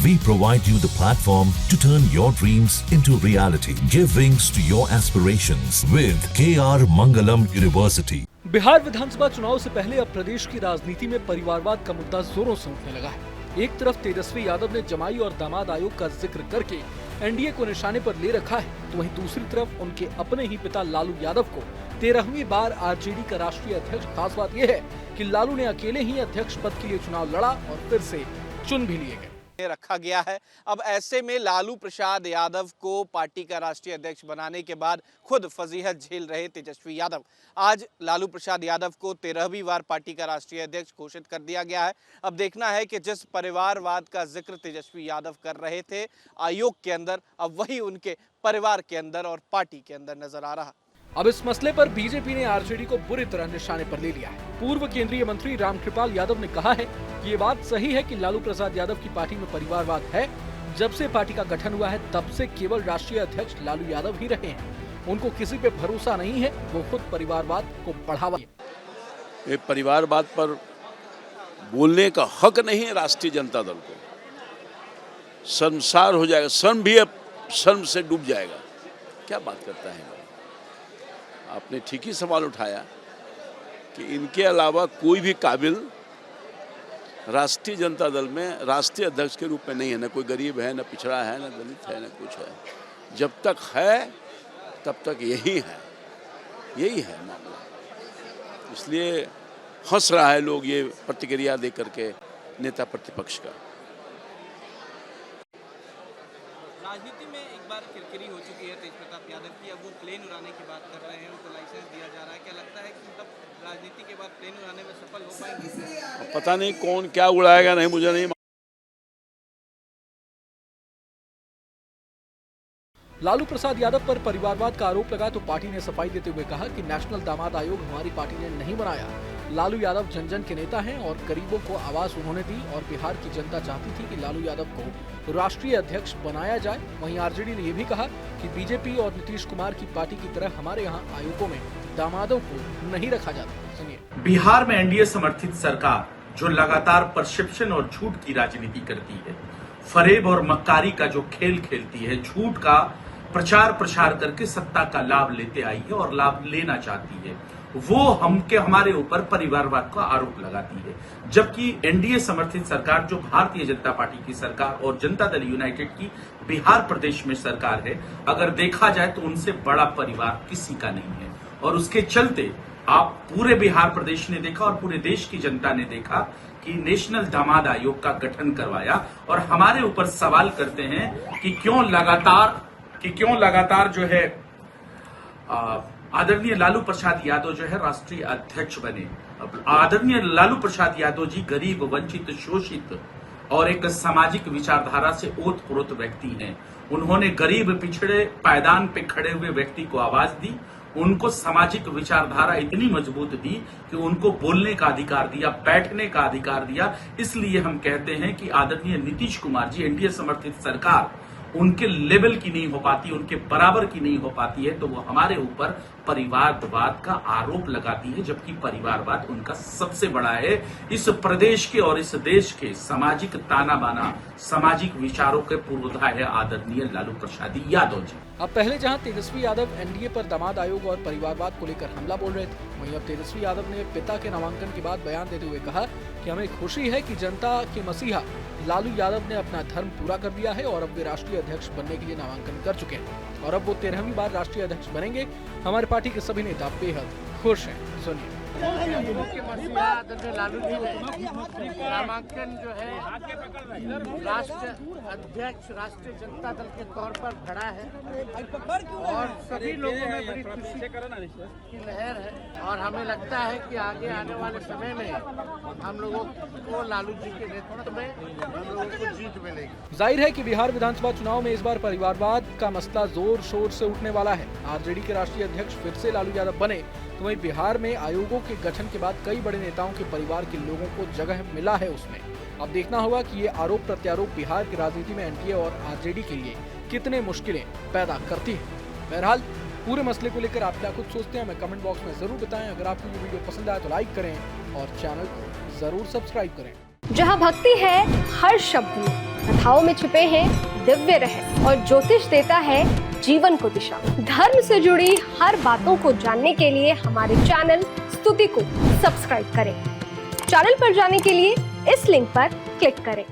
We provide you the platform to turn your dreams into reality. Give wings to your aspirations with KR Mangalam University. Bihar विधानसभा चुनाव से पहले अब प्रदेश की राजनीति में परिवारवाद का मुद्दा जोरों से उठने लगा है। एक तरफ तेजस्वी यादव ने जमाई और दामाद आयोग का जिक्र करके एनडीए को निशाने पर ले रखा है, तो वहीं दूसरी तरफ उनके अपने ही पिता लालू यादव को 13वीं बार आरजेडी का राष्ट्रीय अध्यक्ष। खास बात यह है कि लालू ने अकेले ही अध्यक्ष पद के लिए चुनाव लड़ा और फिर से चुन भी लिए गए रखा गया है। अब ऐसे में लालू प्रसाद यादव को पार्टी का राष्ट्रीय अध्यक्ष बनाने के बाद खुद फजीहत झेल रहे तेजस्वी यादव, आज लालू प्रसाद यादव को 13वीं बार पार्टी का राष्ट्रीय अध्यक्ष घोषित कर दिया गया है। अब देखना है कि जिस परिवारवाद का जिक्र तेजस्वी यादव कर रहे थे आयोग के अंदर, अब वही उनके परिवार के अंदर और पार्टी के अंदर नजर आ रहा। अब इस मसले पर बीजेपी ने आरजेडी को बुरी तरह निशाने पर ले लिया है। पूर्व केंद्रीय मंत्री रामकृपाल यादव ने कहा है कि ये बात सही है कि लालू प्रसाद यादव की पार्टी में परिवारवाद है। जब से पार्टी का गठन हुआ है तब से केवल राष्ट्रीय अध्यक्ष लालू यादव ही रहे हैं। उनको किसी पे भरोसा नहीं है, वो खुद परिवारवाद को बढ़ावा। ये परिवारवाद पर बोलने का हक नहीं है राष्ट्रीय जनता दल को। शर्मसार हो जाएगा, शर्म भी अब शर्म से डूब जाएगा। क्या बात करता है? आपने ठीक ही सवाल उठाया कि इनके अलावा कोई भी काबिल राष्ट्रीय जनता दल में राष्ट्रीय अध्यक्ष के रूप में नहीं है। न कोई गरीब है, न पिछड़ा है, न दलित है, न कुछ है। जब तक है तब तक यही है मामला। इसलिए हंस रहा है लोग ये प्रतिक्रिया दे करके नेता प्रतिपक्ष का। राजनीति में एक बार किरकिरी हो चुकी है तेजप्रताप यादव की, अब वो प्लेन उड़ाने की बात कर रहे हैं, उनको लाइसेंस दिया जा रहा है। क्या लगता है कि मतलब राजनीति के बाद प्लेन उड़ाने में सफल हो पाएंगे? पता नहीं कौन क्या उड़ाएगा, नहीं मुझे नहीं। लालू प्रसाद यादव पर परिवारवाद का आरोप लगा तो पार्टी ने सफाई देते हुए कहा कि नेशनल दामाद आयोग हमारी पार्टी ने नहीं बनाया। लालू यादव जन जन के नेता हैं और गरीबों को आवाज उन्होंने दी और बिहार की जनता चाहती थी कि लालू यादव को राष्ट्रीय अध्यक्ष बनाया जाए। वहीं आरजेडी ने यह भी कहा कि बीजेपी और नीतीश कुमार की पार्टी की तरह हमारे यहाँ आयोगों में दामादों को नहीं रखा जाता। सुनिए। बिहार में एनडीए समर्थित सरकार जो लगातार परसेप्शन और झूठ की राजनीति करती है, फरेब और मक्कारी का जो खेल खेलती है, झूठ का प्रचार प्रसार करके सत्ता का लाभ लेते आई है और लाभ लेना चाहती है, वो हमारे ऊपर परिवारवाद का आरोप लगाती है। जबकि एनडीए समर्थित सरकार जो भारतीय जनता पार्टी की सरकार और जनता दल यूनाइटेड की बिहार प्रदेश में सरकार है, अगर देखा जाए तो उनसे बड़ा परिवार किसी का नहीं है। और उसके चलते आप पूरे बिहार प्रदेश ने देखा और पूरे देश की जनता ने देखा कि नेशनल दामाद आयोग का गठन करवाया और हमारे ऊपर सवाल करते हैं कि क्यों लगातार जो है आदरणीय लालू प्रसाद यादव जो है राष्ट्रीय अध्यक्ष बने। आदरणीय लालू प्रसाद यादव जी गरीब, वंचित, शोषित और एक सामाजिक विचारधारा से ओतप्रोत व्यक्ति हैं। उन्होंने गरीब, पिछड़े, पायदान पे खड़े हुए व्यक्ति को आवाज दी। उनको सामाजिक विचारधारा इतनी मजबूत दी कि उनको बोलने का अधिकार दिया, बैठने का अधिकार दिया। इसलिए हम कहते हैं कि आदरणीय नीतीश कुमार जी, एनडीए समर्थित सरकार उनके लेवल की नहीं हो पाती, उनके बराबर की नहीं हो पाती है, तो वो हमारे ऊपर परिवारवाद का आरोप लगाती है, जबकि परिवारवाद उनका सबसे बड़ा है। इस प्रदेश के और इस देश के सामाजिक ताना बाना, सामाजिक विचारों के पूर्वधा है आदरणीय लालू प्रसाद यादव जी। अब पहले जहां तेजस्वी यादव एनडीए पर दामाद आयोग और परिवारवाद को लेकर हमला बोल रहे थे, वहीं अब तेजस्वी यादव ने पिता के नामांकन के बाद बयान देते हुए कहा कि हमें खुशी है कि जनता के मसीहा लालू यादव ने अपना धर्म पूरा कर लिया है और अब वे राष्ट्रीय अध्यक्ष बनने के लिए नामांकन कर चुके हैं और अब वो 13वीं बार राष्ट्रीय अध्यक्ष बनेंगे। हमारी पार्टी के सभी नेता बेहद खुश हैं। सुनिए। लालू जी ने नामांकन जो है राष्ट्रीय अध्यक्ष राष्ट्रीय जनता दल के तौर पर भरा है और सभी लोगों में बड़ी खुशी की लहर है और हमें लगता है कि आगे आने वाले समय में हम लोगों को लालू जी के नेतृत्व में हम लोगों को जीत मिलेगी। जाहिर है कि बिहार विधानसभा चुनाव में इस बार परिवारवाद का मसला जोर शोर से उठने वाला है। आरजेडी के राष्ट्रीय अध्यक्ष फिर से लालू यादव बने तो वहीं बिहार में आयोगों के गठन के बाद कई बड़े नेताओं के परिवार के लोगों को जगह मिला है उसमें। अब देखना होगा कि ये आरोप प्रत्यारोप बिहार की राजनीति में एनडीए और आरजेडी के लिए कितने मुश्किलें पैदा करती है। बहरहाल पूरे मसले को लेकर आप क्या कुछ सोचते हैं हमें कमेंट बॉक्स में जरूर बताएं। अगर आपको ये वीडियो पसंद आया तो लाइक करें और चैनल को जरूर सब्सक्राइब करें। जहां भक्ति है हर शब्द में, कथाओं में छिपे हैं दिव्य रहस्य और ज्योतिष देता है जीवन को दिशा। धर्म से जुड़ी हर बातों को जानने के लिए हमारे चैनल स्तुति को सब्सक्राइब करें। चैनल पर जाने के लिए इस लिंक पर क्लिक करें।